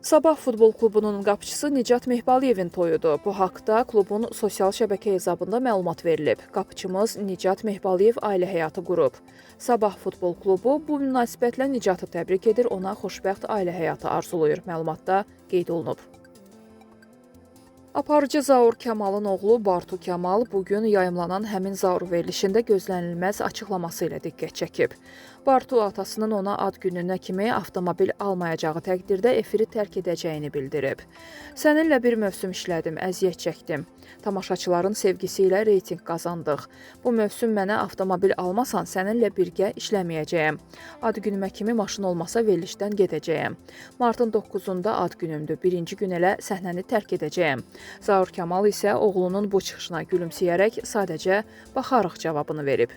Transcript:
Sabah futbol klubunun qapıçısı Nicat Mehbaliyevin toyudur. Bu haqda klubun sosial şəbəkə hesabında məlumat verilib. Qapıçımız Nicat Mehbaliyev ailə həyatı qurub. Sabah futbol klubu bu münasibətlə Nicatı təbrik edir, ona xoşbəxt ailə həyatı arzulayır. Məlumatda qeyd olunub. Aparıcı Zaur Kamalın oğlu Bartu Kamal bugün yayımlanan həmin Zaur verilişində gözlənilməz açıqlaması ilə diqqət çəkib. Bartu atasının ona ad gününə kimi avtomobil almayacağı təqdirdə efiri tərk edəcəyini bildirib. Səninlə bir mövsüm işlədim, əziyyət çəkdim. Tamaşaçıların sevgisi ilə reyting qazandıq. Bu mövsüm mənə avtomobil almasan səninlə birgə işləməyəcəyəm. Ad günümə kimi maşın olmasa verilişdən gedəcəyəm. Martın 9-unda ad günümdür. Birinci gün elə səhnəni tərk edəcəyəm. Zaur Kamal isə oğlunun bu çıxışına gülümsəyərək sadəcə baxarıq cavabını verib.